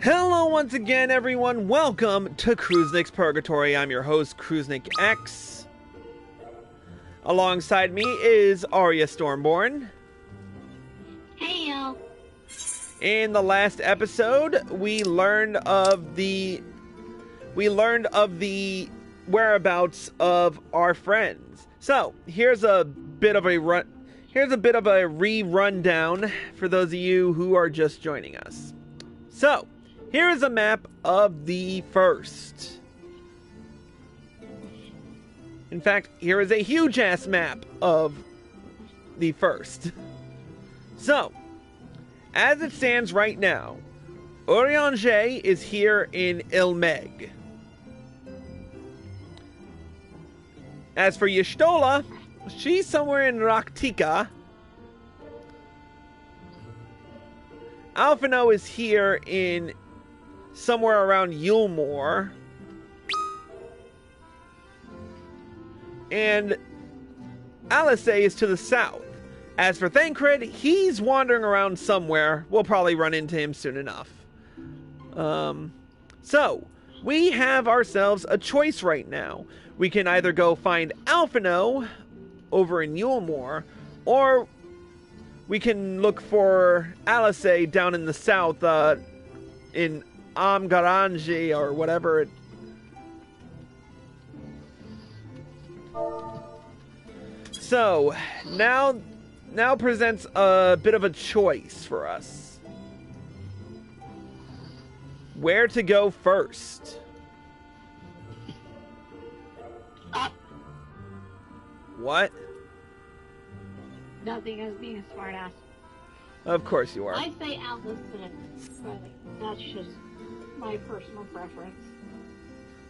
Hello once again, everyone. Welcome to Cruisnick's Purgatory. I'm your host, Cruisnick X. Alongside me is Arya Stormborn. Hey, y'all. In the last episode, we learned of the whereabouts of our friends. So here's a bit of a rundown for those of you who are just joining us. So here is a map of the first. In fact, here is a huge-ass map of the first. So, as it stands right now, Araeng is here in Ilmeg. As for Y'shtola, she's somewhere in Raktika. Alphino is here in somewhere around Yulmore. And Alisaie is to the south. As for Thancred, he's wandering around somewhere. We'll probably run into him soon enough. So, we have ourselves a choice right now. We can either go find Alphino over in Yulmore, or we can look for Alisaie down in the south, in Amh Araeng or whatever it... So, now presents a bit of a choice for us. Where to go first? What? Nothing as being a smartass. Of course you are. I say Alice, but that's just my personal preference.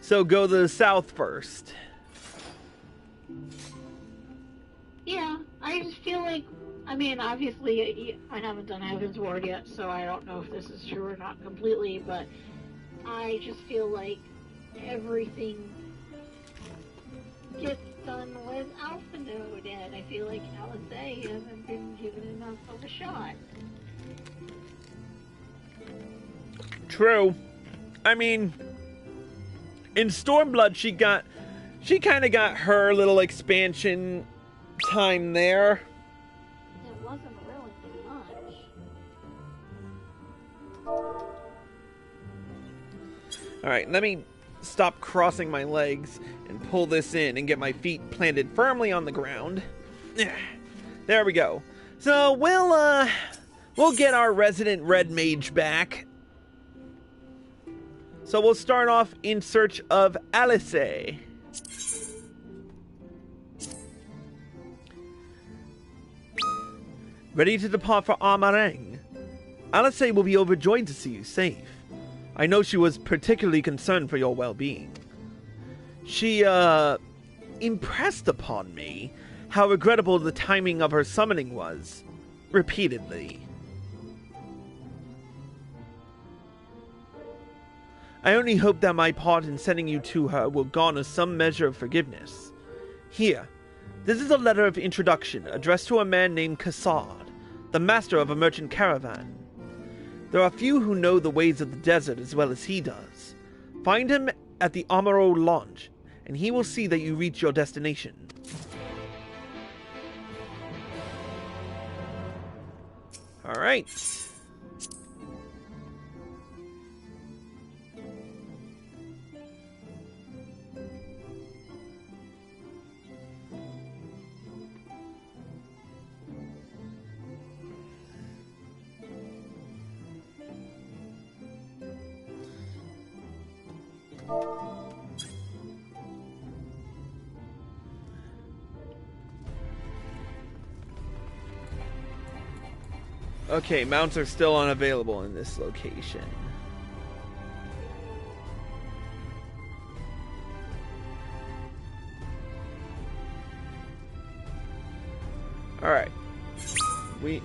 So go to the south first. Yeah, I just feel like, I mean, obviously, I haven't done Heaven's Ward yet, so I don't know if this is true or not completely, but I just feel like everything gets done with Alphino, and I feel like Alisaie hasn't been given enough of a shot. True. I mean, in Stormblood, she kind of got her little expansion time there. It wasn't really much. Alright, let me stop crossing my legs and pull this in and get my feet planted firmly on the ground. There we go. So we'll get our resident red mage back. So we'll start off in search of Alisaie. Ready to depart for Amh Araeng. Alisaie will be overjoyed to see you safe. I know she was particularly concerned for your well-being. She, impressed upon me how regrettable the timing of her summoning was. Repeatedly. I only hope that my part in sending you to her will garner some measure of forgiveness. Here, this is a letter of introduction addressed to a man named Cassard, the master of a merchant caravan. There are few who know the ways of the desert as well as he does. Find him at the Amh Araeng launch, and he will see that you reach your destination. Alright. Okay, mounts are still unavailable in this location. Alright. We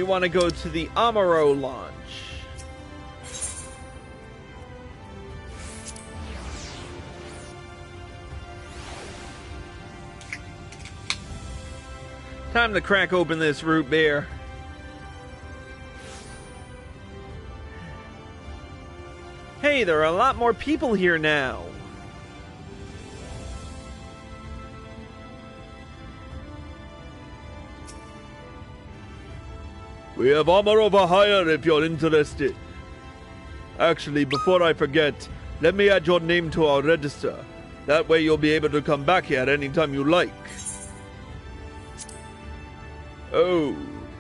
want to go to the Amh Araeng launch. Time to crack open this root beer. Hey, there are a lot more people here now. We have armor over hire if you're interested. Actually, before I forget, let me add your name to our register. That way you'll be able to come back here at any time you like. Oh,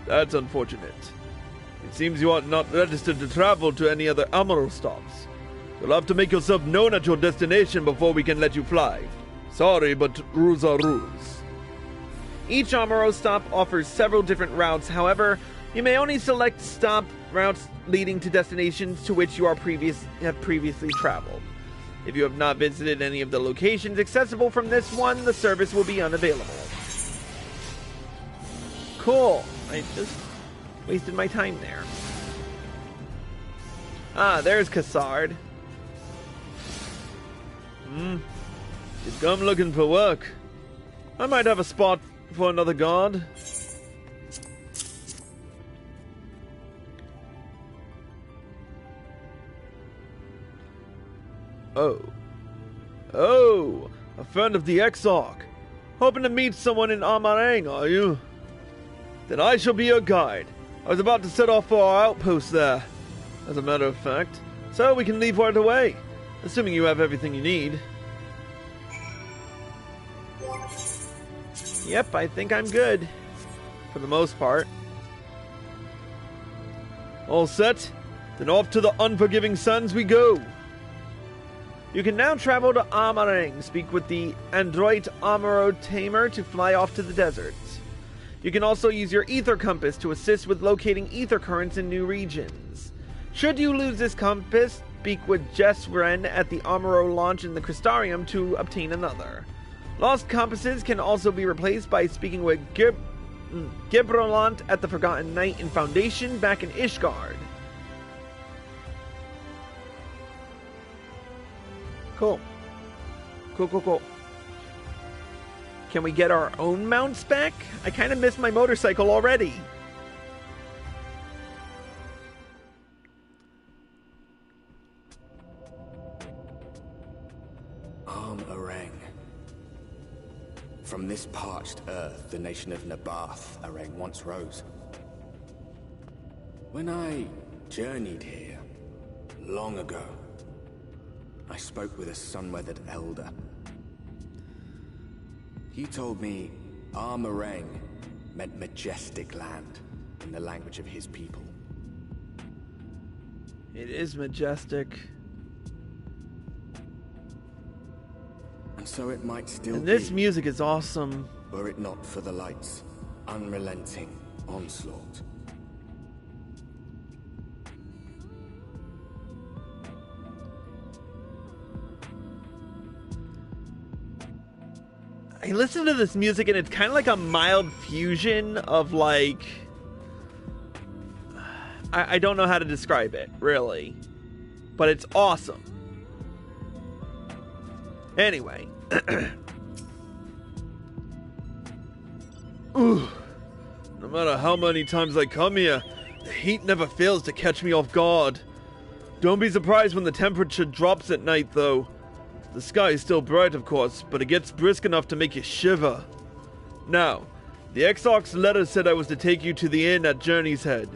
that's unfortunate. It seems you are not registered to travel to any other Amaro stops. You'll have to make yourself known at your destination before we can let you fly. Sorry, but rules are rules. Each Amaro stop offers several different routes. However, you may only select stop routes leading to destinations to which you have previously traveled. If you have not visited any of the locations accessible from this one, the service will be unavailable. Cool. I just wasted my time there. Ah, there's Cassard. You come looking for work. I might have a spot for another guard. Oh, a friend of the Exarch. Hoping to meet someone in Amh Araeng, are you? Then I shall be your guide. I was about to set off for our outpost there, as a matter of fact, so we can leave right away, assuming you have everything you need. Yep, I think I'm good. For the most part. All set? Then off to the Unforgiving Sands we go. You can now travel to Amh Araeng, speak with the Android Amaro Tamer to fly off to the desert. You can also use your ether compass to assist with locating ether currents in new regions. Should you lose this compass, speak with Jess Wren at the Amaro launch in the Crystarium to obtain another. Lost compasses can also be replaced by speaking with Gibrolant at the Forgotten Knight in Foundation back in Ishgard. Cool. Cool. Can we get our own mounts back? I kind of missed my motorcycle already. Amh Araeng. From this parched earth, the nation of Nabath Araeng once rose. When I journeyed here, long ago, I spoke with a sun-weathered elder. He told me Amh Araeng meant majestic land in the language of his people. It is majestic. And so it might still And this be, music is awesome. were it not for the light's unrelenting onslaught. I listen to this music and it's kind of like a mild fusion of like... I don't know how to describe it, really. But it's awesome. Anyway. Ooh. No matter how many times I come here, the heat never fails to catch me off guard. Don't be surprised when the temperature drops at night, though. The sky is still bright, of course, but it gets brisk enough to make you shiver. Now, the Exarch's letter said I was to take you to the inn at Journey's Head,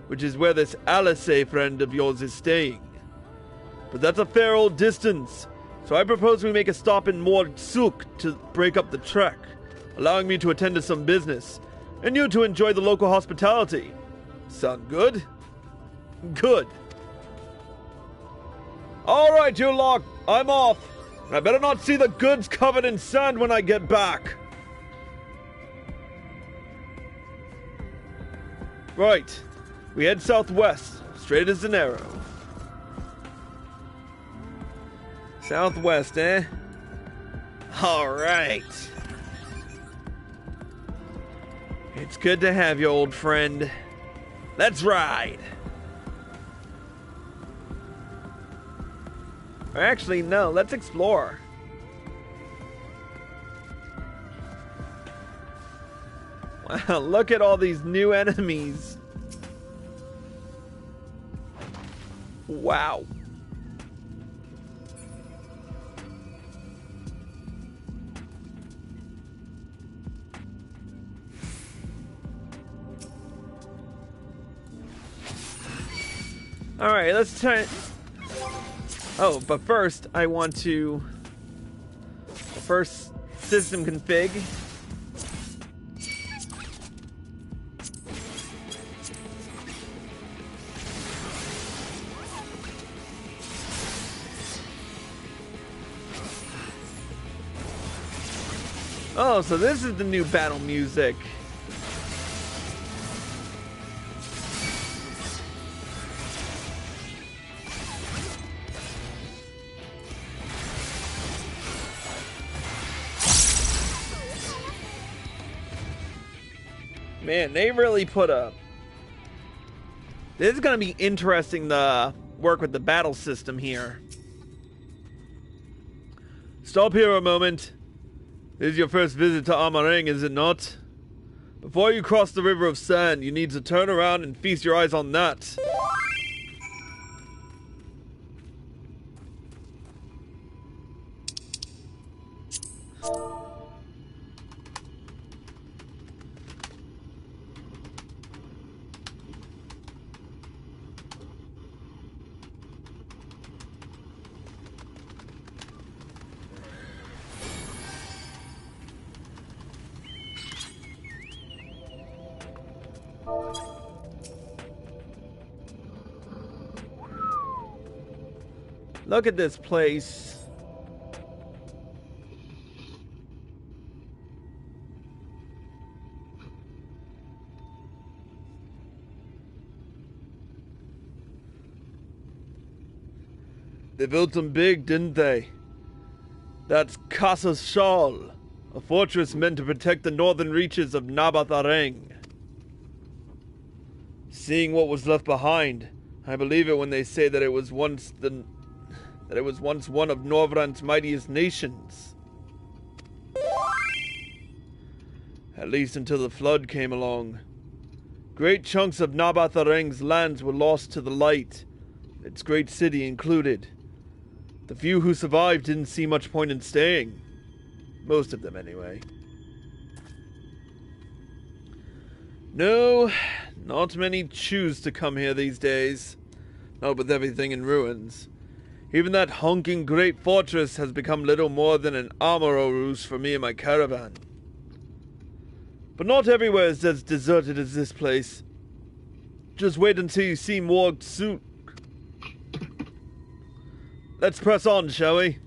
which is where this Alisaie friend of yours is staying. But that's a fair old distance, so I propose we make a stop in Mordsuk to break up the trek, allowing me to attend to some business, and you to enjoy the local hospitality. Sound good? Good. Alright, you lot, I'm off. I better not see the goods covered in sand when I get back. Right. We head southwest, straight as an arrow. Southwest, eh? Alright. It's good to have you, old friend. Let's ride. Or actually, no, let's explore. Wow, look at all these new enemies. Wow. Alright, let's try... Oh, but first, I want to... First, system config. Oh, so this is the new battle music. Man, they really put a... This is going to be interesting to work with the battle system here. Stop here a moment. This is your first visit to Amh Araeng, is it not? Before you cross the River of Sand, you need to turn around and feast your eyes on that. Look at this place. They built them big, didn't they? That's Casa Shal, a fortress meant to protect the northern reaches of Amh Araeng. Seeing what was left behind, I believe it when they say that it was once one of Norvrand's mightiest nations. At least until the flood came along. Great chunks of Amh Araeng's lands were lost to the light, its great city included. The few who survived didn't see much point in staying. Most of them, anyway. No, not many choose to come here these days. Not with everything in ruins. Even that honking great fortress has become little more than an armor ruse for me and my caravan. But not everywhere is as deserted as this place. Just wait until you see more soon. Let's press on, shall we?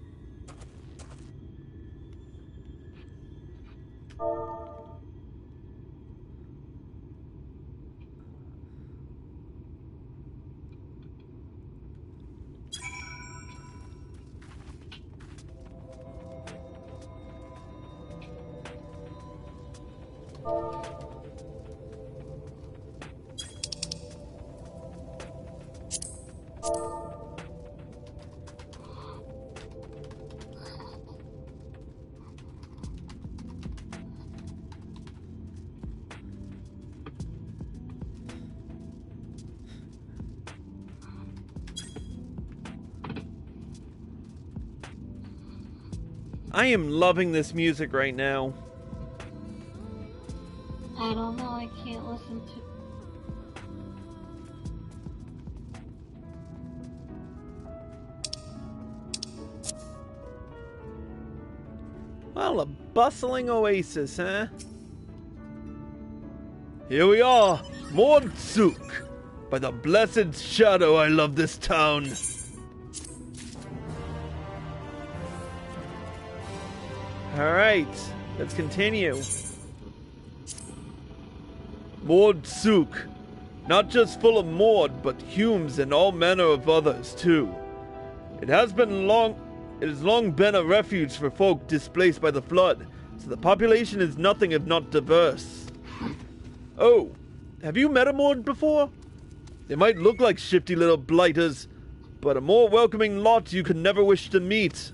I am loving this music right now. I don't know, I can't listen to... Well, a bustling oasis, huh? Here we are, Mordsuk. By the blessed shadow, I love this town. Alright, let's continue. Mordsuk. Not just full of Mord, but Humes and all manner of others, too. It has long been a refuge for folk displaced by the flood, so the population is nothing if not diverse. Oh, have you met a Mord before? They might look like shifty little blighters, but a more welcoming lot you could never wish to meet.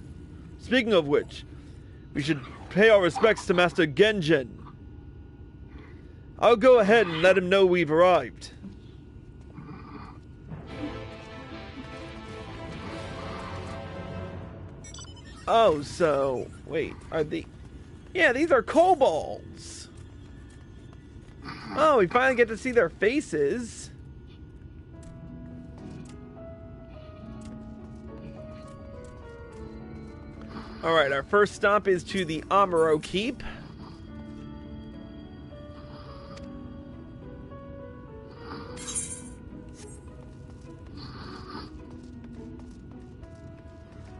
Speaking of which, we should pay our respects to Master Genjen. I'll go ahead and let him know we've arrived. Oh, so... Wait, are the... Yeah, these are kobolds! Oh, we finally get to see their faces. Alright, our first stop is to the Amh Araeng Keep.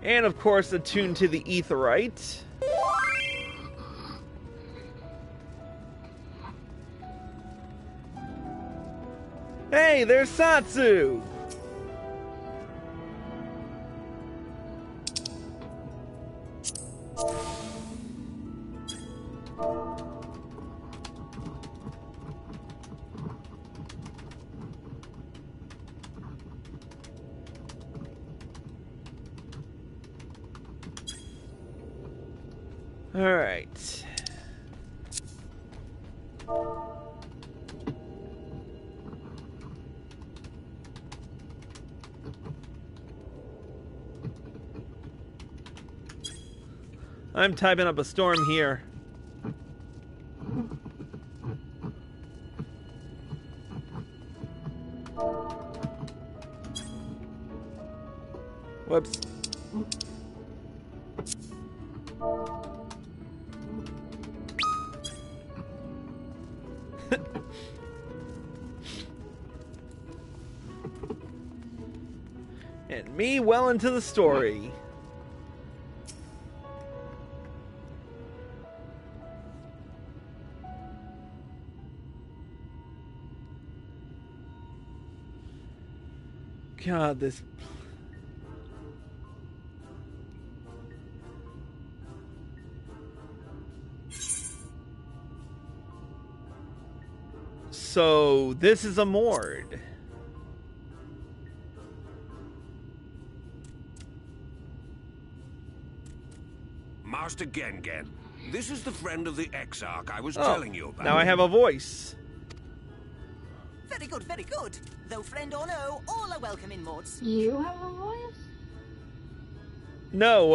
And of course, attuned to the Aetheryte. Hey, there's Satsu! All right. I'm typing up a storm here. Whoops. And me well into the story. God, this... So, this is a Mord. Master Gengen, this is the friend of the Exarch I was telling you about. Now I have a voice. Very good, very good. Though friend or no, all are welcome in Mords. You have a voice? No,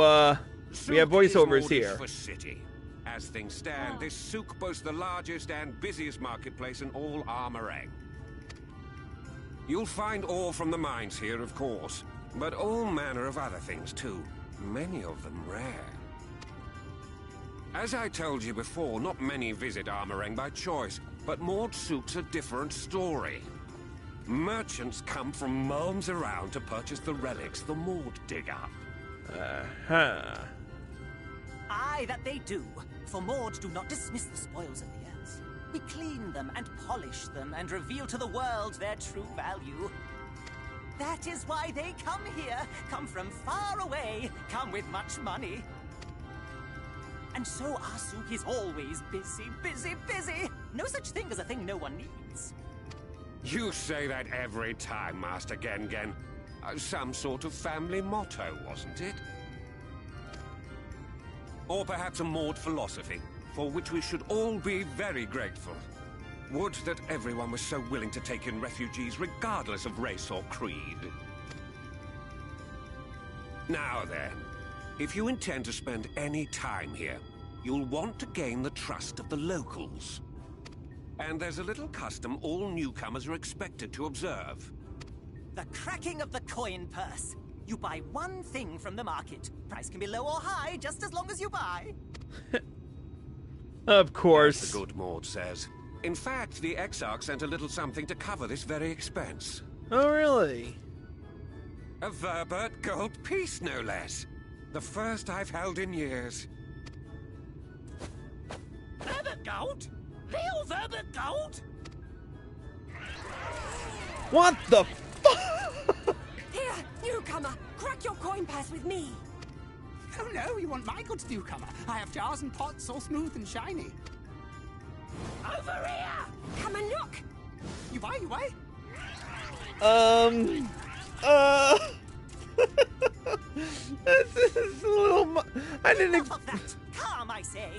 we have Souk is voiceovers Mordish here. for city. As things stand, this souk boasts the largest and busiest marketplace in all Amh Araeng. You'll find ore from the mines here, of course, but all manner of other things too. Many of them rare. As I told you before, not many visit Amh Araeng by choice, but Mord Souk's a different story. Merchants come from miles around to purchase the relics the Mord dig up. Uh-huh. Aye, that they do. For Mords do not dismiss the spoils of the earth. We clean them and polish them and reveal to the world their true value. That is why they come here, come from far away, come with much money. And so our souk is always busy, busy, busy. No such thing as a thing no one needs. You say that every time, Master Gengen. Some sort of family motto, wasn't it? Or perhaps a Mord philosophy, for which we should all be very grateful. Would that everyone was so willing to take in refugees regardless of race or creed. Now then, if you intend to spend any time here, you'll want to gain the trust of the locals. And there's a little custom all newcomers are expected to observe. The cracking of the coin purse. You buy one thing from the market. Price can be low or high, just as long as you buy. Of As course. the good Mord says. In fact, the Exarch sent a little something to cover this very expense. Oh, really? A Verbert gold piece, no less. The first I've held in years. Verbert gold? Real Verbert gold? What the fuck? Here, newcomer, crack your coin purse with me. Oh no, you want my goods, newcomer. I have jars and pots all smooth and shiny. Over here! Come and look. You buy, you buy? This is a little... I didn't... Enough of that. Calm, I say.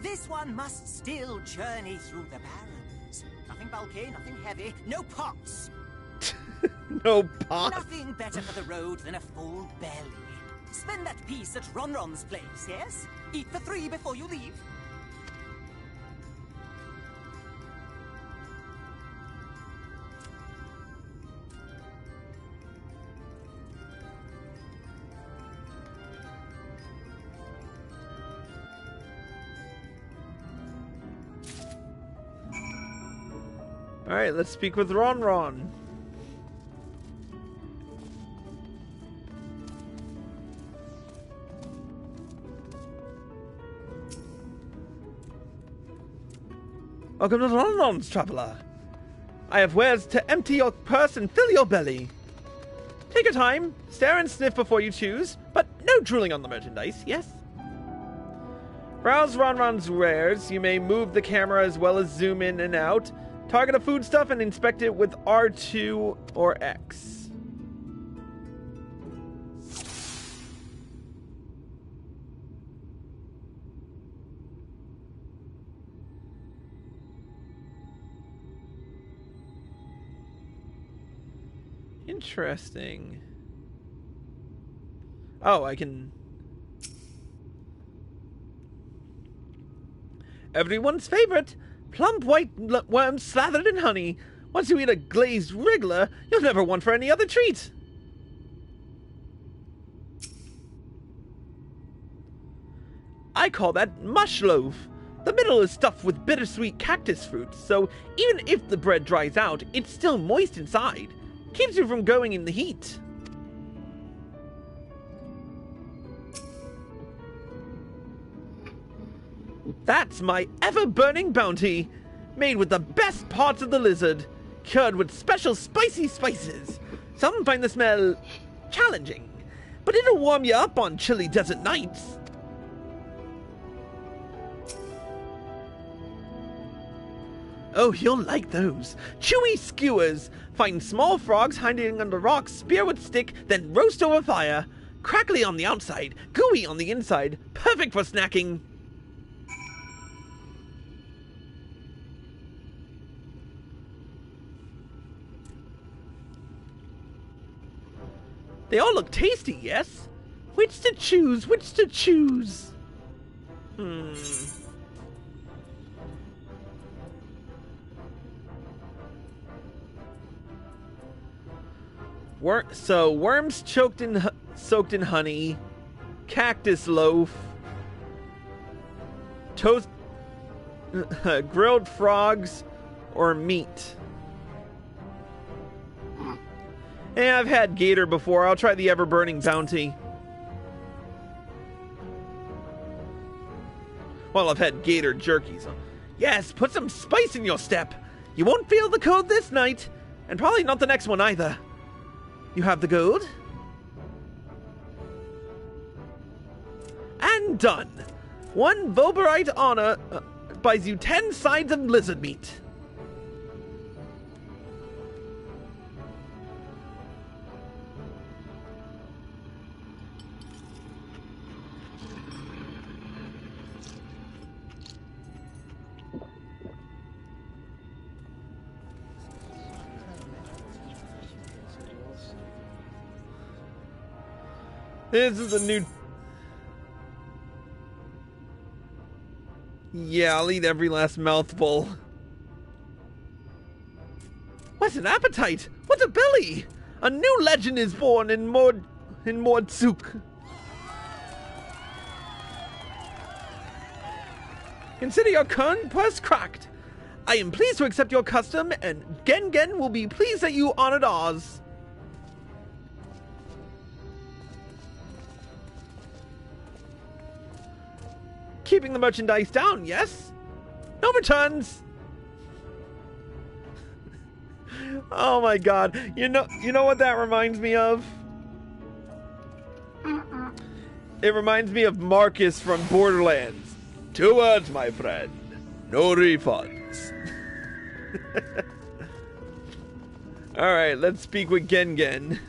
This one must still journey through the barrens. Nothing bulky, nothing heavy, no pots. No pot. Nothing better for the road than a full belly. Spend that piece at Ronron's place, yes? Eat for 3 before you leave. Alright, let's speak with Ron Ron. Welcome to Ron Ron's, traveler. I have wares to empty your purse and fill your belly. Take your time, stare and sniff before you choose, but no drooling on the merchandise, yes? Browse Ron Ron's wares. You may move the camera as well as zoom in and out. Target a foodstuff and inspect it with R2 or X. Interesting. Oh, I can... Everyone's favorite, plump white worms slathered in honey. Once you eat a glazed wriggler, you'll never want for any other treat. I call that mush loaf. The middle is stuffed with bittersweet cactus fruit, so even if the bread dries out, it's still moist inside. Keeps you from going in the heat. That's my ever-burning bounty, made with the best parts of the lizard, cured with special spicy spices. Some find the smell challenging, but it'll warm you up on chilly desert nights. Oh, you'll like those. Chewy skewers. Find small frogs hiding under rocks, spear with stick, then roast over fire. Crackly on the outside, gooey on the inside. Perfect for snacking. They all look tasty, yes? Which to choose? Which to choose? So worms soaked in honey, cactus loaf, toast, grilled frogs, or meat. Yeah, I've had gator before. I'll try the ever-burning bounty. Well, I've had gator jerky, so... Yes, put some spice in your step. You won't feel the cold this night, and probably not the next one either. You have the gold? And done. One Volberite honor buys you 10 sides of lizard meat. This is a new... Yeah, I'll eat every last mouthful. What's an appetite? What's a belly? A new legend is born in Mordsuk. Consider your current purse cracked. I am pleased to accept your custom, and Gen will be pleased that you honored ours. Keeping the merchandise down, yes? No returns. Oh my god. You know what that reminds me of? It reminds me of Marcus from Borderlands. 2 words, my friend. No refunds. Alright, let's speak with Gen.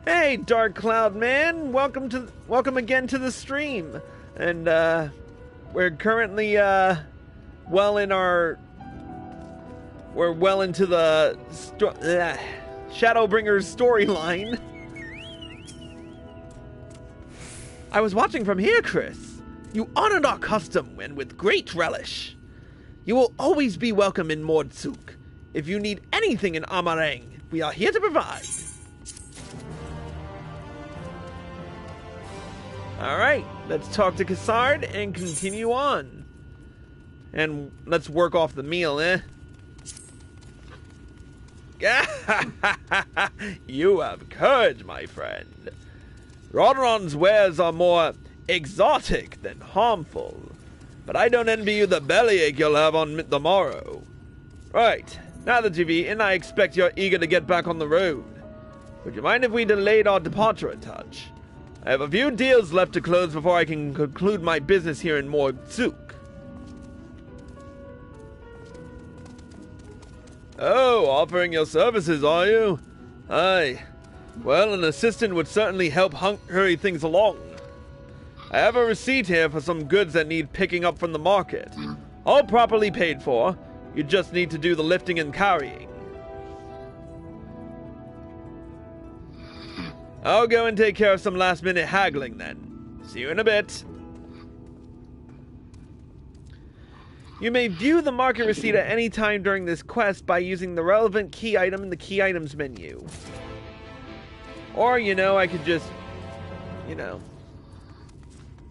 Hey, Dark Cloud Man. Welcome again to the stream. And we're currently well into the Shadowbringers storyline. I was watching from here, Chris. You honored our custom and with great relish. You will always be welcome in Mordsuk. If you need anything in Amh Araeng, we are here to provide. Alright, let's talk to Cassard and continue on. And let's work off the meal, eh? You have courage, my friend. Ronron's wares are more exotic than harmful, but I don't envy you the bellyache you'll have on the morrow. Right, now that you've eaten, I expect you're eager to get back on the road. Would you mind if we delayed our departure a touch? I have a few deals left to close before I can conclude my business here in Mordsuk. Oh, offering your services, are you? Aye. Well, an assistant would certainly help hurry things along. I have a receipt here for some goods that need picking up from the market. All properly paid for. You just need to do the lifting and carrying. I'll go and take care of some last-minute haggling then. See you in a bit. You may view the market receipt at any time during this quest by using the relevant key item in the key items menu. Or, I could just,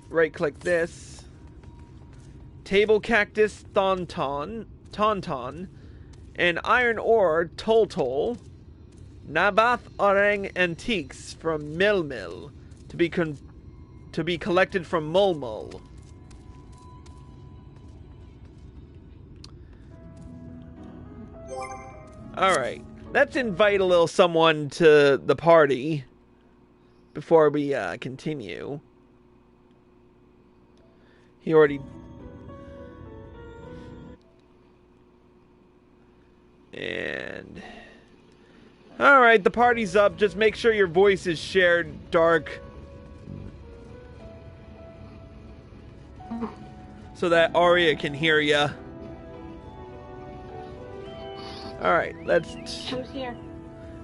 right-click this. Table Cactus Tauntaun, and Iron Ore Toltol, Amh Araeng Antiques from Mill to be collected from Mulmul. Alright, let's invite a little someone to the party before we continue. He already... And... Alright, the party's up. Just make sure your voice is shared, Dark. So that Arya can hear ya. Alright, let's... Who's here?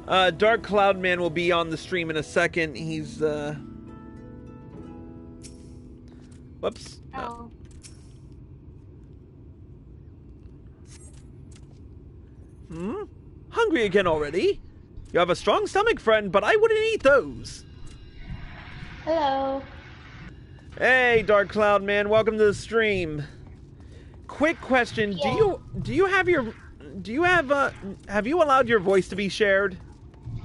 Dark Cloud Man will be on the stream in a second. He's, Whoops. Oh. Hungry again already? You have a strong stomach, friend, but I wouldn't eat those. Hello. Hey, Dark Cloud Man, welcome to the stream. Quick question: Yeah. have you allowed your voice to be shared?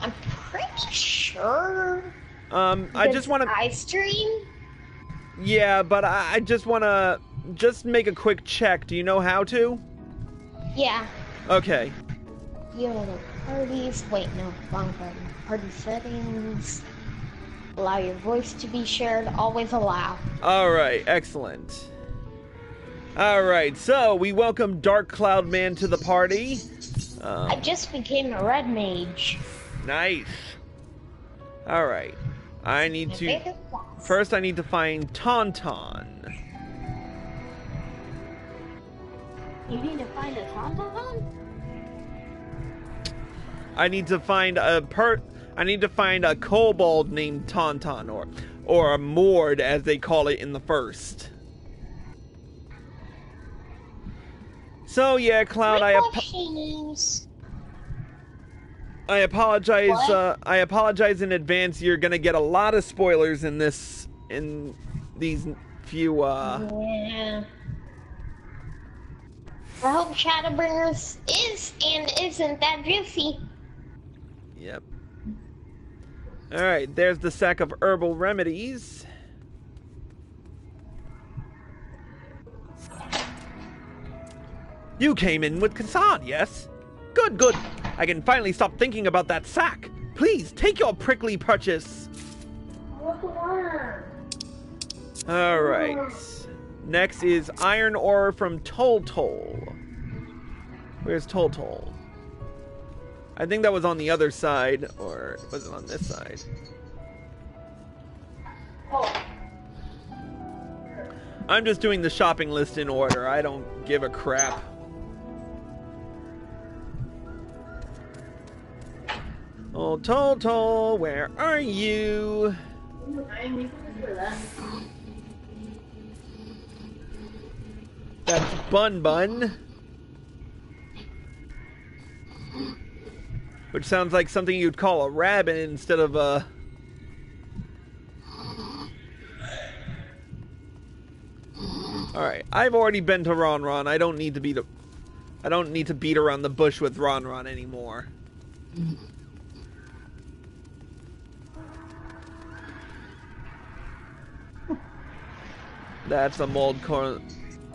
I'm pretty sure. I just want to. I stream. Yeah, but I just want to make a quick check. Do you know how to? Yeah. Okay. You know the parties. Wait, no, wrong button. Party settings. Allow your voice to be shared. Always allow. All right. Excellent. All right. So we welcome Dark Cloud Man to the party. I just became a red mage. Nice. All right. I need to... First, I need to find Tauntaun. You need to find a Tauntaun? I need to find a kobold named Tauntaun, or a Mord, as they call it in the first. So yeah, Cloud, I apologize. What? I apologize in advance. You're gonna get a lot of spoilers in these few. Yeah. I hope Shadowbringers is and isn't that juicy. Yep. All right. There's the sack of herbal remedies. You came in with Kassan, yes? Good, good. I can finally stop thinking about that sack. Please, take your prickly purchase. Alright. Next is iron ore from Toltol. Where's Toltol? I think that was on the other side, or was it on this side? I'm just doing the shopping list in order. I don't give a crap. Oh, Toltol, where are you? That's Bun. Which sounds like something you'd call a rabbit instead of a... Alright, I've already been to Ronron. I don't need to beat around the bush with Ronron anymore. That's a mold corn.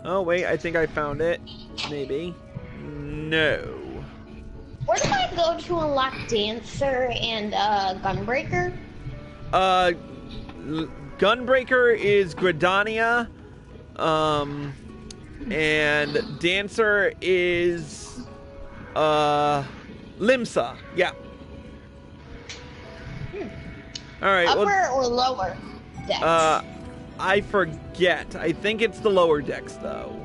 Oh wait, I think I found it. Maybe. No. Where do I go to unlock Dancer and Gunbreaker? Gunbreaker is Gridania, and Dancer is Limsa. Yeah. All right. Upper or lower decks? I forget. I think it's the lower decks though.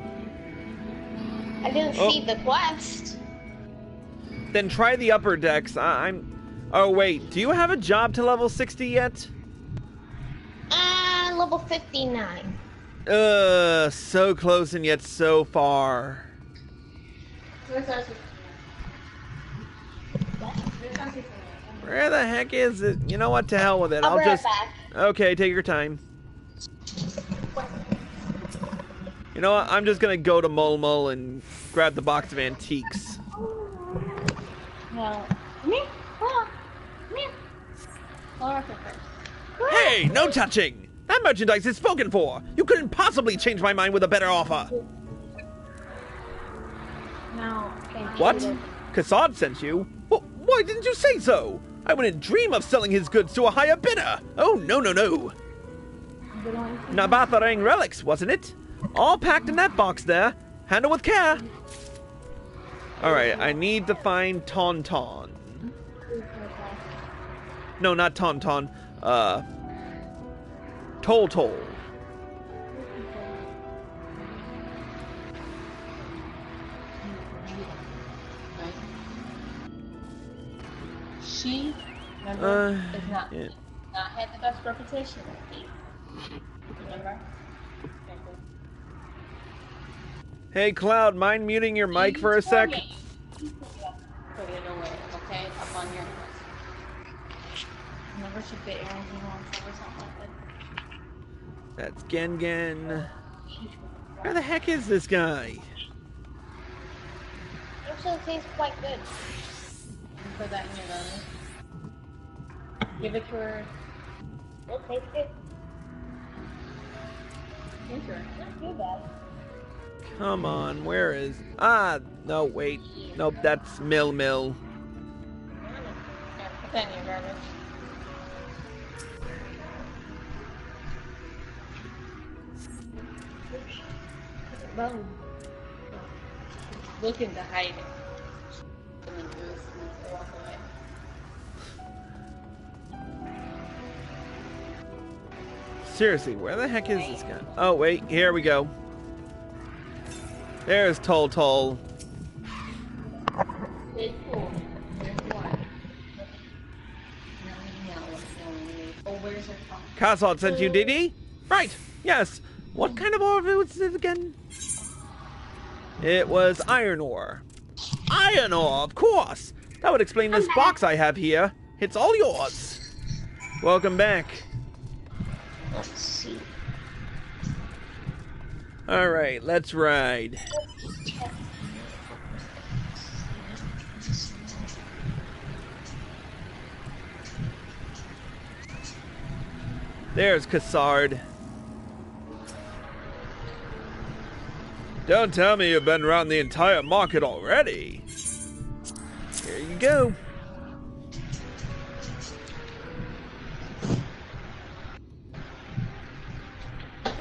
I didn't see the quest. Then try the upper decks. Oh wait, do you have a job to level 60 yet? Level 59. So close and yet so far. Where the heck is it? You know what? To hell with it. I'll I'll be just. right back. Okay, take your time. You know what? I'm just gonna go to Mul and grab the box of antiques. Well, come here. Come here. Laura first. Hey, no touching! That merchandise is spoken for! You couldn't possibly change my mind with a better offer! No. What? Cassad sent you? Well, why didn't you say so? I wouldn't dream of selling his goods to a higher bidder! Oh, no, no, no! Amh Araeng relics, wasn't it? All packed in that box there. Handle with care! Alright, I need to find Tauntaun. No, not Tauntaun. Tol. She, remember, is not had the best reputation with me. Remember? Hey, Cloud, mind muting your mic for a sec? Put it away, okay? Up on your list. Never should be anything on or something like that. That's Gen. Where the heck is this guy? Actually, tastes quite good. Put that in your garlic. Give it to her. It tastes good. Not too bad. Come on, where is... no, wait. Nope, that's Mill. Yeah, put that in your garbage. Boom. Looking to hide it. And then Goose needs to walk away. Seriously, where the heck is this guy? Oh, wait, here we go. There's Tol. It's cool. There's one. Oh, where's her phone? Cassad sent you, did he? Right, yes. What kind of ore was it again? It was iron ore. Iron ore, of course! That would explain this box I have here. It's all yours. Welcome back. Let's see. Alright, let's ride. There's Cassard. Don't tell me you've been around the entire market already. Here you go.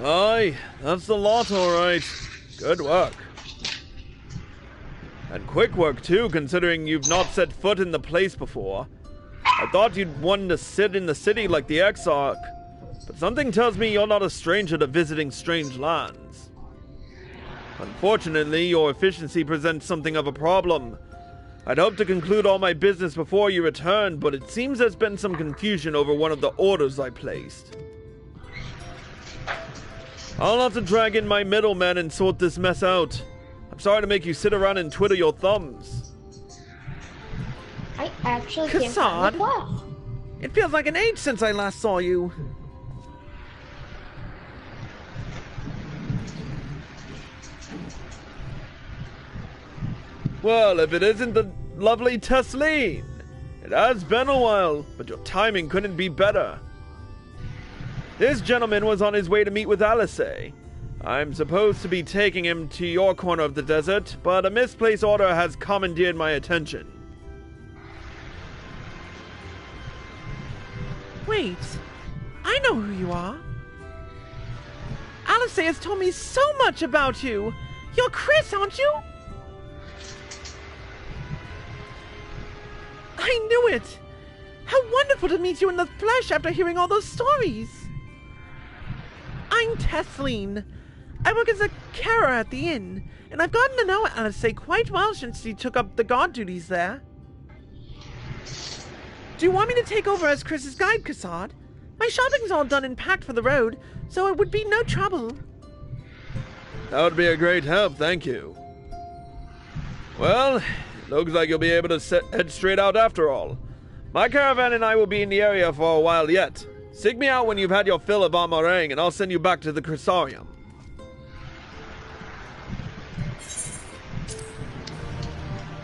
Aye, that's the lot, alright. Good work. And quick work, too, considering you've not set foot in the place before. I thought you'd want to sit in the city like the Exarch, but something tells me you're not a stranger to visiting strange lands. Unfortunately, your efficiency presents something of a problem. I'd hoped to conclude all my business before you returned, but it seems there's been some confusion over one of the orders I placed. I'll have to drag in my middleman and sort this mess out. I'm sorry to make you sit around and twiddle your thumbs. I actually can't find the quest. It feels like an age since I last saw you. Well, if it isn't the lovely Tesleen. It has been a while, but your timing couldn't be better. This gentleman was on his way to meet with Alisaie. I'm supposed to be taking him to your corner of the desert, but a misplaced order has commandeered my attention. Wait, I know who you are. Alisaie has told me so much about you. You're Chris, aren't you? I knew it. How wonderful to meet you in the flesh after hearing all those stories. I'm Tesleen. I work as a carer at the inn, and I've gotten to know Alisaie quite well since she took up the guard duties there. Do you want me to take over as Chris's guide, Cassard? My shopping's all done and packed for the road, so it would be no trouble. That would be a great help, thank you. Well, looks like you'll be able to head straight out after all. My caravan and I will be in the area for a while yet. Seek me out when you've had your fill of Amh Araeng, and I'll send you back to the Chrysarium.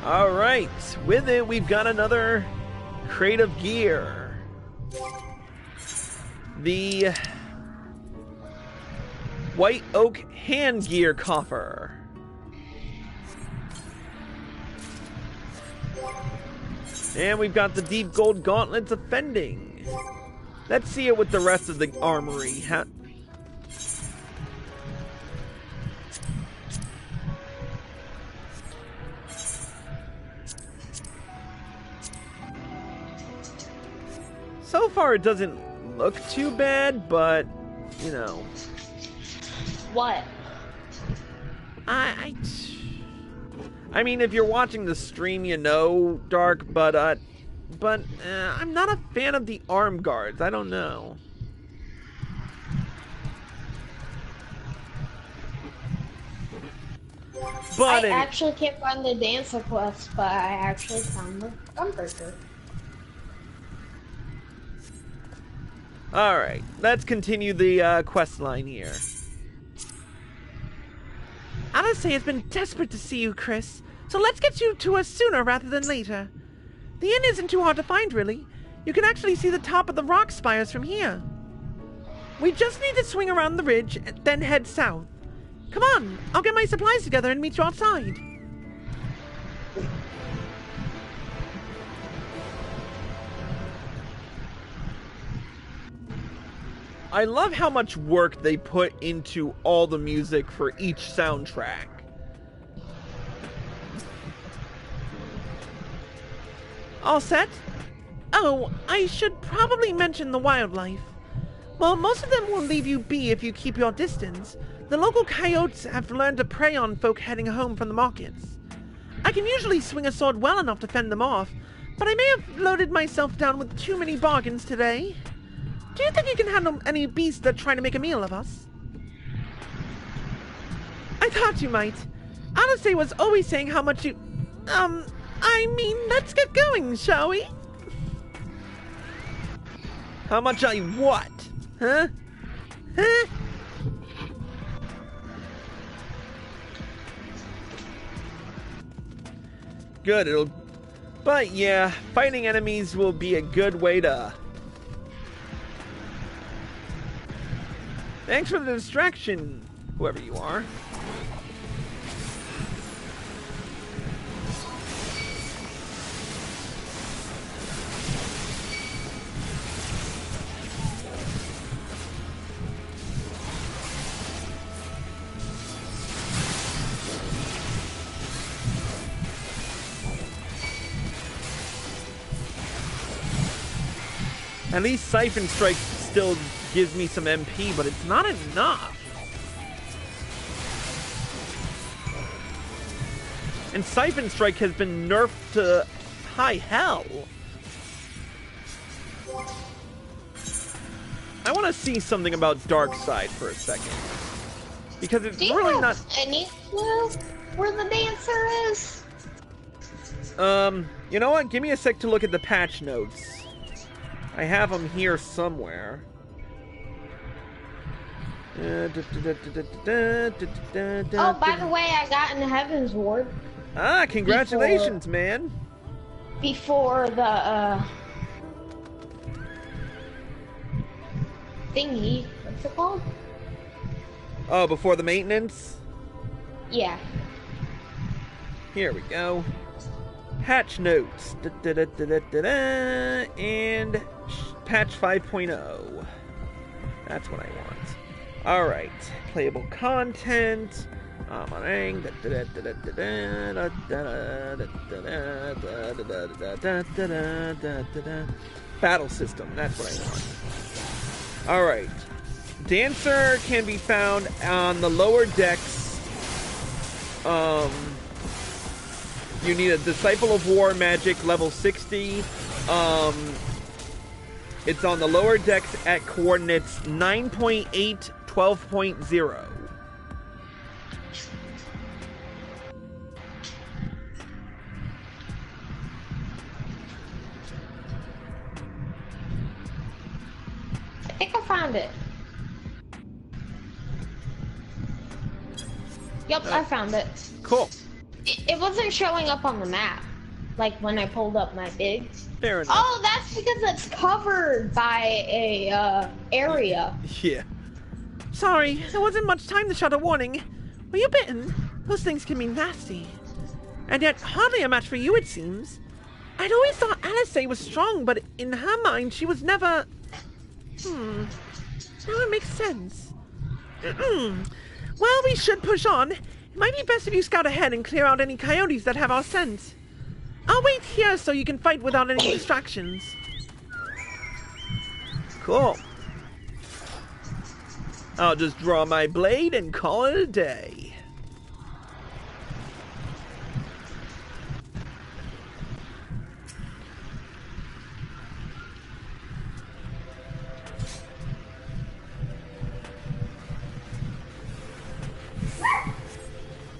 Alright, with it we've got another crate of gear. The White Oak Hand Gear Coffer. And we've got the Deep Gold Gauntlets of Fending. Let's see it with the rest of the armory. So far it doesn't look too bad, but, you know. What? I mean, if you're watching the stream, you know, Dark, but I'm not a fan of the arm guards. I don't know. But I actually can't find the dancer quest, but I actually found the gunbreaker. Alright, let's continue the quest line here. Alisaie has been desperate to see you, Chris, so let's get you to us sooner rather than later. The inn isn't too hard to find, really. You can actually see the top of the rock spires from here. We just need to swing around the ridge, and then head south. Come on, I'll get my supplies together and meet you outside. I love how much work they put into all the music for each soundtrack. All set? Oh, I should probably mention the wildlife. Well, most of them will leave you be if you keep your distance. The local coyotes have learned to prey on folk heading home from the markets. I can usually swing a sword well enough to fend them off, but I may have loaded myself down with too many bargains today. Do you think you can handle any beasts that try to make a meal of us? I thought you might. Alisaie was always saying how much you... I mean, let's get going, shall we? How much I what? Huh? Huh? Good, But yeah, fighting enemies will be a good way to... Thanks for the distraction, whoever you are. At least Siphon Strike still gives me some MP, but it's not enough. And Siphon Strike has been nerfed to high hell. I want to see something about Dark Side for a second. Because it's really not... any clue where the dancer is? You know what? Give me a sec to look at the patch notes. I have them here somewhere. Oh, by the way, I got in Heaven's Ward. Ah, congratulations, man. before the thingy. What's it called? Oh, before the maintenance? Yeah. Here we go. Patch notes. And patch 5.0. That's what I want. Alright. Playable content. Amh Araeng. Battle system. That's what I want. Alright. Dancer can be found on the lower decks. You need a Disciple of War magic level 60. It's on the lower decks at coordinates 9.8, 12.0. I think I found it. Yep, I found it. Cool. It wasn't showing up on the map, like when I pulled up my bigs. Fair enough. Oh, that's because it's covered by a area. Yeah. Sorry, there wasn't much time to shout a warning. Were you bitten? Those things can be nasty. And yet, hardly a match for you, it seems. I'd always thought Alisaie was strong, but in her mind, she was never... Now it makes sense. Well, we should push on. It might be best if you scout ahead and clear out any coyotes that have our scent. I'll wait here so you can fight without any distractions. Cool. I'll just draw my blade and call it a day.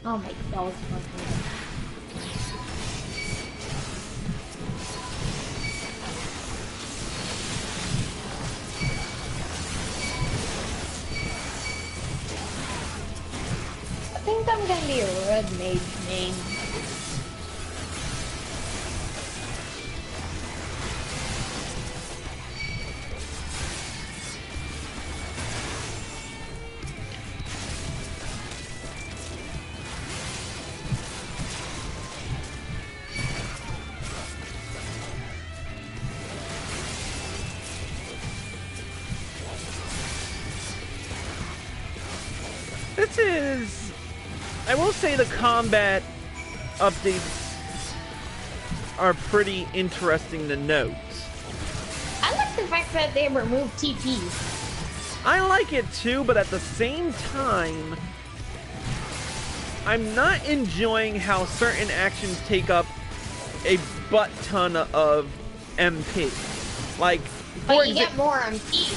Oh my god. I think I'm gonna be a red mage main. This is... I will say the combat updates are pretty interesting to note. I like the fact that they removed TP. I like it too, but at the same time, I'm not enjoying how certain actions take up a butt ton of MP. Like, But you get more MP.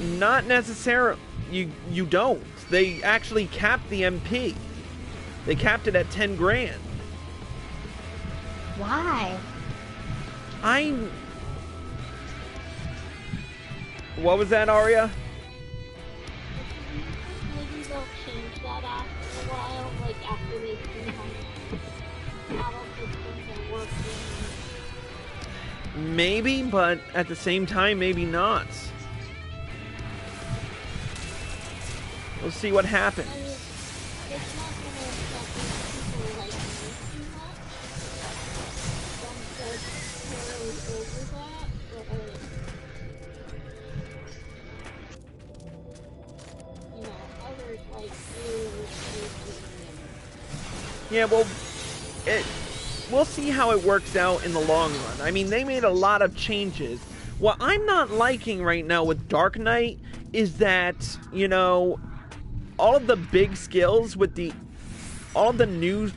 not necessarily. You don't. They actually capped the MP. They capped it at 10 grand. Why? What was that, Arya? Maybe they'll change that after a while, like after they see how battle systems are working. Maybe, but at the same time, maybe not. We'll see what happens. I mean, it's not gonna affect people like me too much. Some folks carry over that, but you know, others like you. Yeah, well, we'll see how it works out in the long run. I mean, they made a lot of changes. What I'm not liking right now with Dark Knight is that, you know, all of the big skills with all of the new,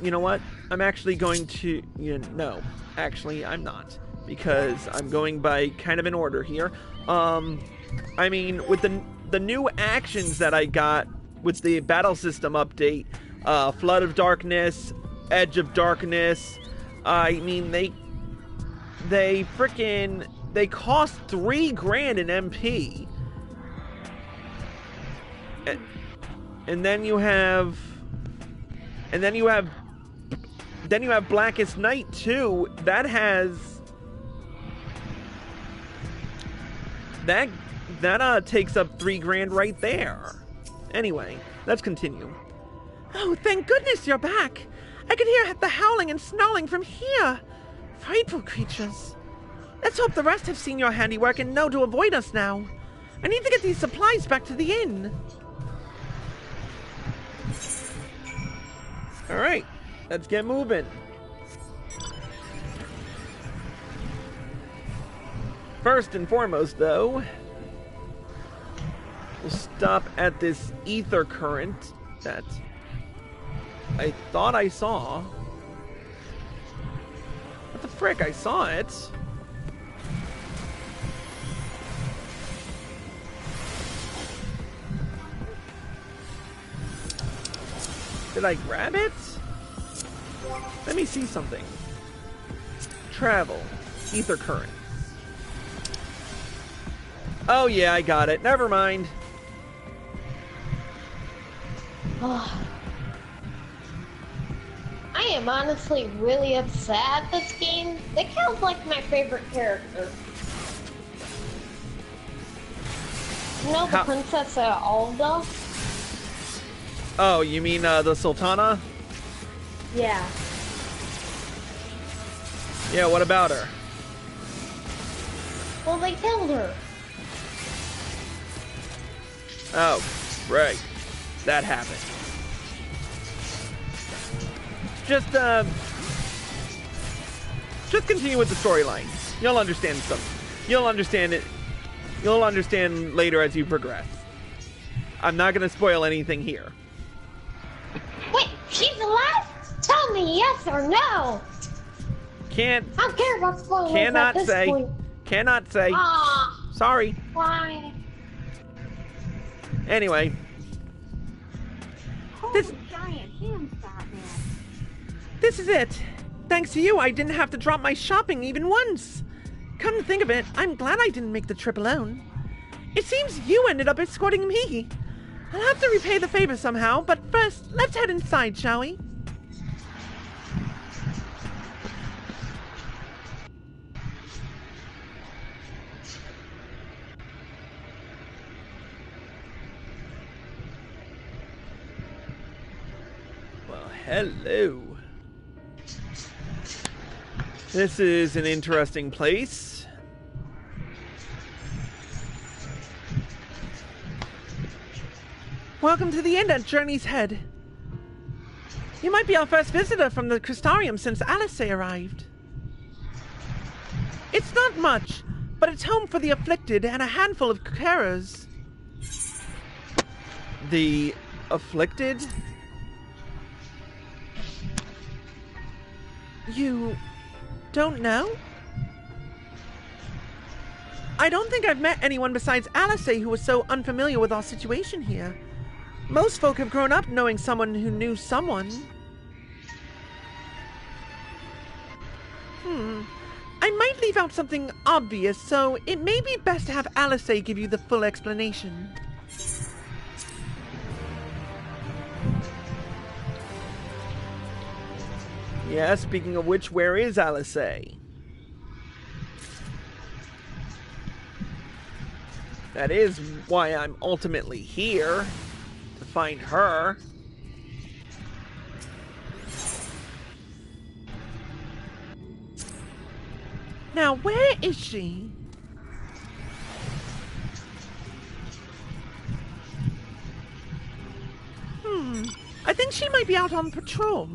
you know what? I'm actually going to, no, actually I'm not, because I'm going by kind of an order here. I mean, with the new actions that I got with the battle system update, Flood of Darkness, Edge of Darkness, I mean, they cost 3 grand in MP. And then you have Then you have Blackest Night, too. That has... That takes up $3 grand right there. Anyway, let's continue. Oh, thank goodness you're back. I can hear the howling and snarling from here. Frightful creatures. Let's hope the rest have seen your handiwork and know to avoid us now. I need to get these supplies back to the inn. Alright, let's get moving. First and foremost, though, we'll stop at this ether current that I thought I saw. What the frick? I saw it. Did I grab it? Let me see something. Travel. Ether current. Oh yeah, I got it. Never mind. Oh. I am honestly really upset at this game. They killed like my favorite character. You know the Princess Alda? Oh, you mean the Sultana? Yeah. Yeah, what about her? Well, they killed her. Oh, right. That happened. Just continue with the storyline. You'll understand something. You'll understand it. You'll understand later as you progress. I'm not going to spoil anything here. Wait, she's alive? Tell me yes or no. Can't. I don't care about spoilers Cannot at this say. point. Cannot say. Sorry. Why? Anyway. This giant hands, Batman. This is it. Thanks to you, I didn't have to drop my shopping even once. Come to think of it, I'm glad I didn't make the trip alone. It seems you ended up escorting me. I'll have to repay the favor somehow, but first, let's head inside, shall we? Well, hello. This is an interesting place. Welcome to the inn at Journey's Head. You might be our first visitor from the Crystarium since Alisaie arrived. It's not much, but it's home for the afflicted and a handful of carers. The afflicted? You don't know? I don't think I've met anyone besides Alisaie who was so unfamiliar with our situation here. Most folk have grown up knowing someone who knew someone. I might leave out something obvious, so it may be best to have Alisaie give you the full explanation. Yeah, speaking of which, where is Alisaie? That is why I'm ultimately here, to find her. Now, where is she? I think she might be out on patrol.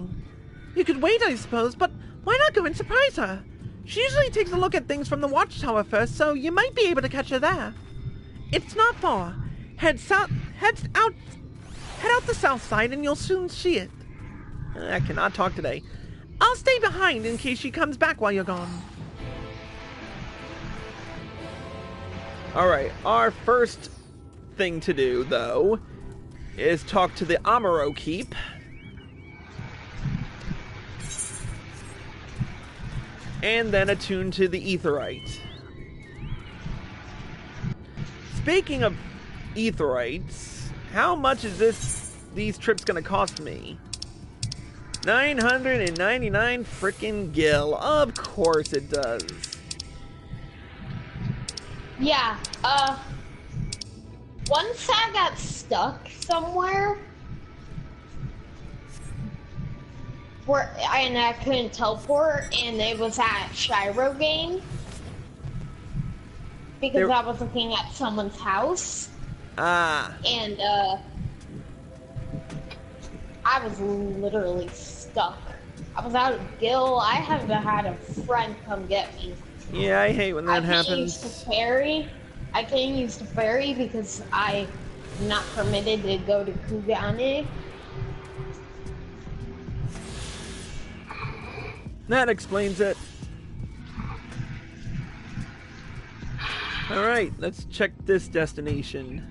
You could wait, I suppose, but why not go and surprise her? She usually takes a look at things from the watchtower first, so you might be able to catch her there. It's not far. Head out the south side and you'll soon see it. I cannot talk today. I'll stay behind in case she comes back while you're gone. Alright, our first thing to do, though, is talk to the Amh Araeng Keep. And then attune to the Aetheryte. Speaking of Aetherytes, how much is these trips gonna cost me? 999 frickin' gil. Of course it does. Yeah, once I got stuck somewhere and I couldn't teleport, and it was at Shadowbringers because I was looking at someone's house. And I was literally stuck. I was out of gil. I haven't had a friend come get me. Yeah, I hate when that happens. I can't use the ferry because I'm not permitted to go to Kugane. That explains it. Alright, let's check this destination.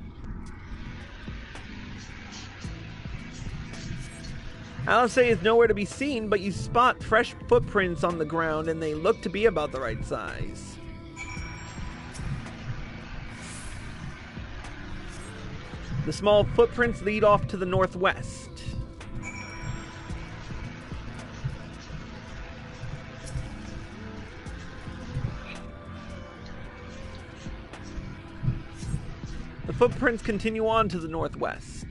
Alisaie is nowhere to be seen, but you spot fresh footprints on the ground and they look to be about the right size. The small footprints lead off to the northwest. The footprints continue on to the northwest.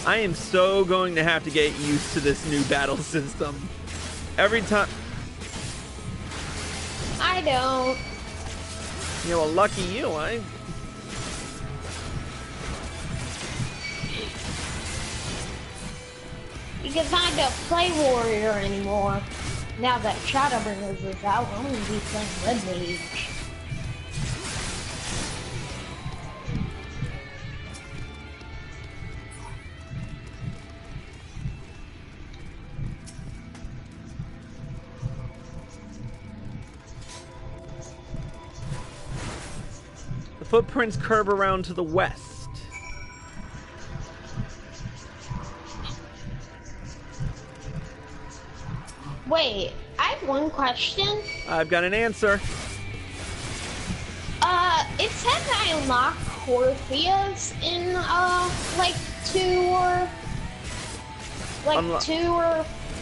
I am so going to have to get used to this new battle system. Every time... I don't. Yeah, well, lucky you, Because I don't play Warrior anymore. Now that Shadowbringers is out, I'm going to be playing Red Mage. The footprints curve around to the west. Wait, I have one question. I've got an answer. It says I unlock Orpheus in, like 2 or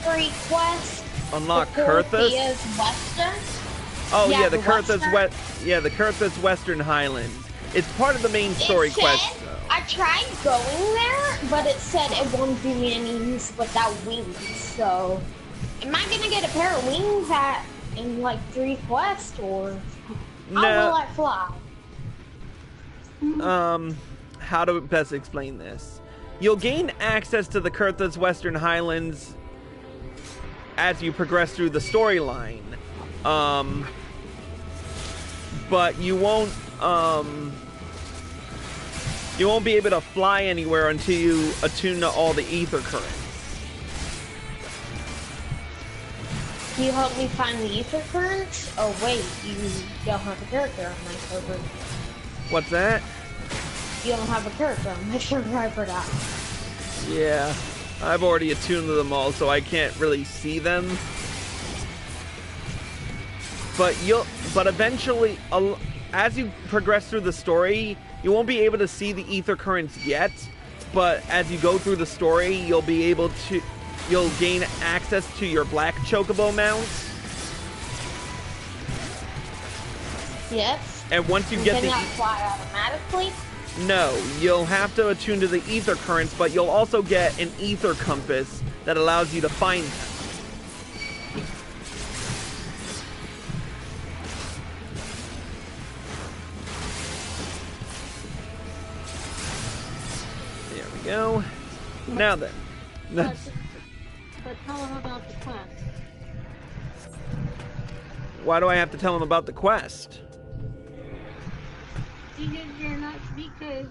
3 quests. Unlock Kurthus? Western. Oh yeah, the Kurthus Western Highlands. It's part of the main story quest. I tried going there, but it said it won't do me any use without wings. So, am I gonna get a pair of wings in like 3 quests, or how will I fly? How to best explain this? You'll gain access to the Kurthus Western Highlands as you progress through the storyline. But you won't be able to fly anywhere until you attune to all the ether currents. Can you help me find the ether currents? Oh wait, you don't have a character on my server. What's that? You don't have a character on my server, I forgot. Yeah, I've already attuned to them all, so I can't really see them. But eventually, as you progress through the story, you won't be able to see the ether currents yet. But as you go through the story, you'll gain access to your black chocobo mount. Yes. And once you get Can that fly automatically? No, you'll have to attune to the ether currents, but you'll also get an ether compass that allows you to find them. There we go. Now then. But tell him about the quest. Why do I have to tell him about the quest? Because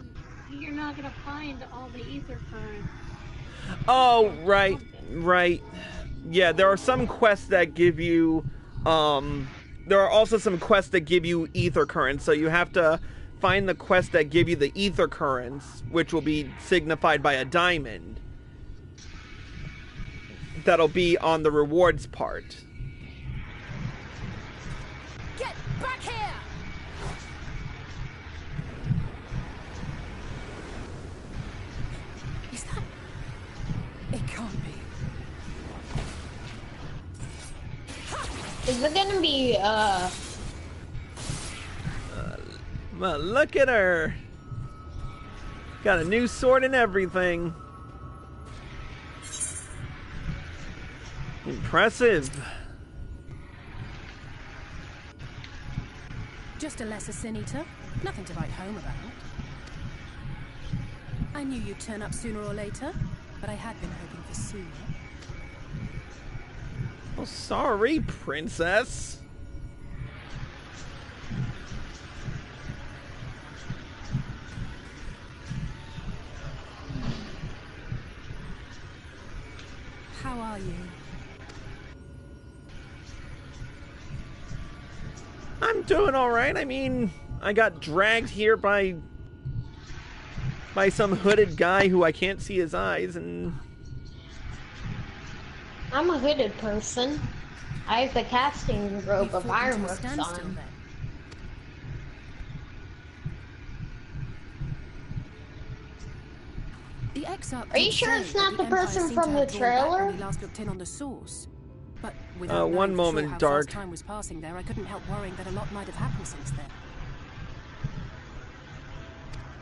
you're not gonna find all the ether currents. Oh, right. Yeah, there are some quests that give you, there are also some quests that give you ether currents, so you have to find the quests that give you the ether currents, which will be signified by a diamond. That'll be on the rewards part. Get back here! Is it gonna be, Well, look at her. Got a new sword and everything. Impressive. Just a lesser sin eater. Nothing to write home about. I knew you'd turn up sooner or later, but I had been hoping for sooner. Oh, sorry, princess. How are you? I'm doing all right. I mean, I got dragged here by some hooded guy who I can't see his eyes, and I'm a hooded person. I have the casting robe of ironworks on. The Exarch Are you sure it's not the person from the trailer? We last looked in on the source. But one moment, Dark. Time was passing there, I couldn't help worrying that a lot might have happened since then.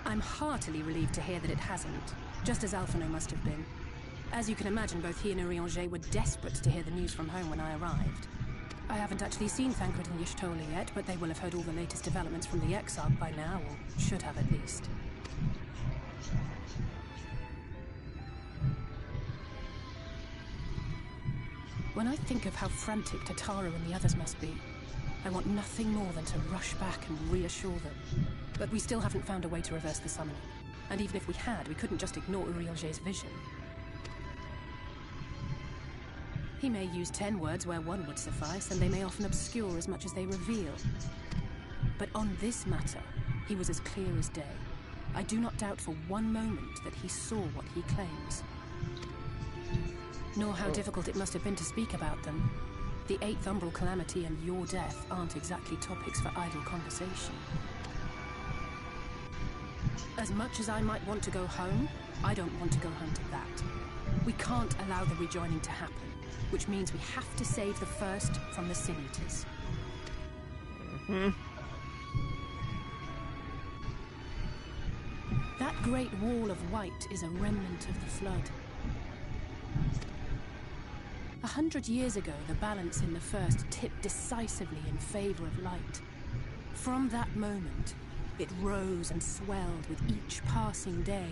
I'm heartily relieved to hear that it hasn't, just as Alphino must have been. As you can imagine, both he and Araeng were desperate to hear the news from home when I arrived. I haven't actually seen Thancred and Y'shtola yet, but they will have heard all the latest developments from the Exarch by now, or should have at least. When I think of how frantic Tataru and the others must be, I want nothing more than to rush back and reassure them. But we still haven't found a way to reverse the summoning. And even if we had, we couldn't just ignore Urielge's vision. He may use 10 words where one would suffice, and they may often obscure as much as they reveal. But on this matter, he was as clear as day. I do not doubt for one moment that he saw what he claims. Nor how difficult it must have been to speak about them. The 8th Umbral Calamity and your death aren't exactly topics for idle conversation. As much as I might want to go home, I don't want to go home to that. We can't allow the rejoining to happen, which means we have to save the first from the Sin Eaters. That great wall of white is a remnant of the flood. 100 years ago, the balance in the first tipped decisively in favor of light. From that moment, it rose and swelled with each passing day,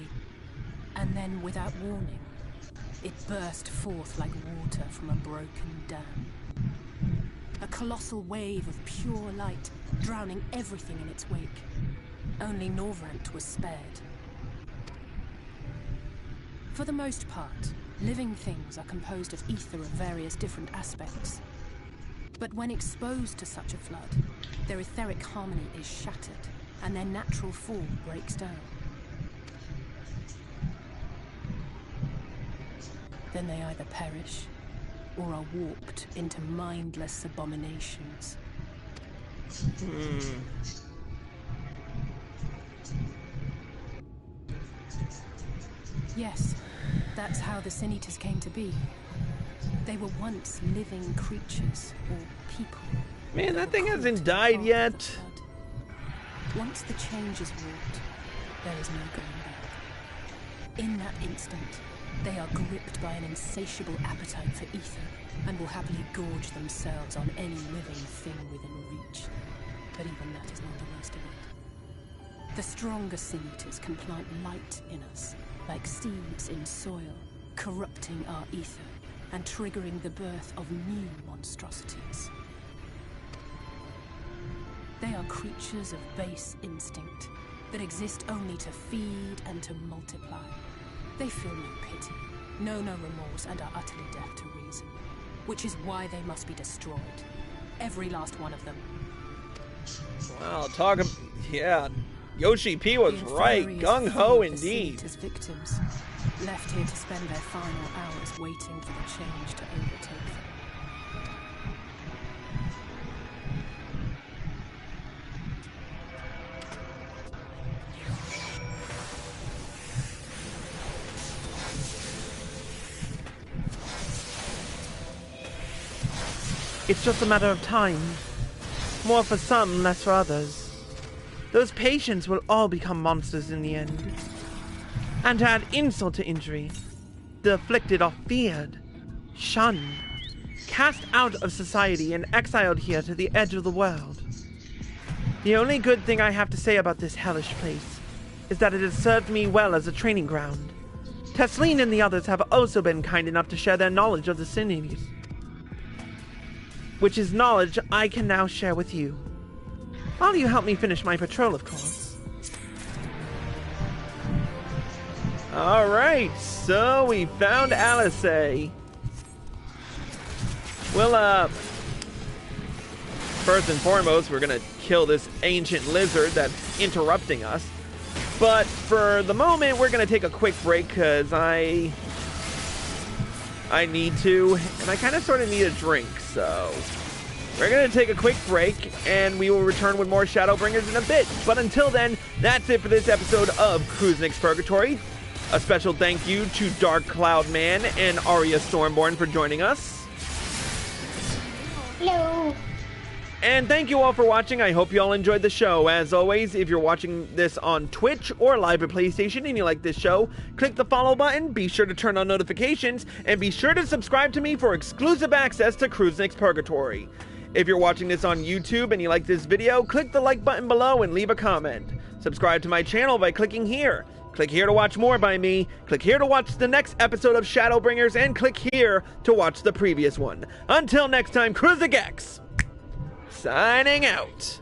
and then, without warning, it burst forth like water from a broken dam. A colossal wave of pure light, drowning everything in its wake. Only Norvrant was spared. For the most part, living things are composed of ether of various different aspects. But when exposed to such a flood, their etheric harmony is shattered, and their natural form breaks down. Then they either perish, or are warped into mindless abominations. Yes, that's how the Sin Eaters came to be. They were once living creatures, or people. Man, that thing hasn't died yet. Once the change is wrought, there is no going back. In that instant, they are gripped by an insatiable appetite for ether, and will happily gorge themselves on any living thing within reach. But even that is not the worst of it. The stronger Sin Eaters can plant light in us, like seeds in soil, corrupting our ether, and triggering the birth of new monstrosities. They are creatures of base instinct, that exist only to feed and to multiply. They feel no pity, know no remorse, and are utterly deaf to reason. Which is why they must be destroyed. Every last one of them. Wow, yeah, Yoshi P was right. Gung-ho indeed. As victims, left here to spend their final hours waiting for the change to overtake them. It's just a matter of time. More for some, less for others. Those patients will all become monsters in the end. And to add insult to injury, the afflicted are feared, shunned, cast out of society and exiled here to the edge of the world. The only good thing I have to say about this hellish place is that it has served me well as a training ground. Tesleen and the others have also been kind enough to share their knowledge of the Sinies, which is knowledge I can now share with you. While you help me finish my patrol, of course. Alright, so we found Alisaie. Well, first and foremost, we're gonna kill this ancient lizard that's interrupting us. But for the moment, we're gonna take a quick break, because I need to, and I kind of sort of need a drink, so we're gonna take a quick break, and we will return with more Shadowbringers in a bit. But until then, that's it for this episode of Cruise Nick's Purgatory. A special thank you to Dark Cloud Man and Arya Stormborn for joining us. Hello. And thank you all for watching. I hope you all enjoyed the show. As always, if you're watching this on Twitch or live at PlayStation and you like this show, click the follow button, be sure to turn on notifications, and be sure to subscribe to me for exclusive access to Cruise Nick's Purgatory. If you're watching this on YouTube and you like this video, click the like button below and leave a comment. Subscribe to my channel by clicking here. Click here to watch more by me, click here to watch the next episode of Shadowbringers, and click here to watch the previous one. Until next time, Cruise Nick X, signing out.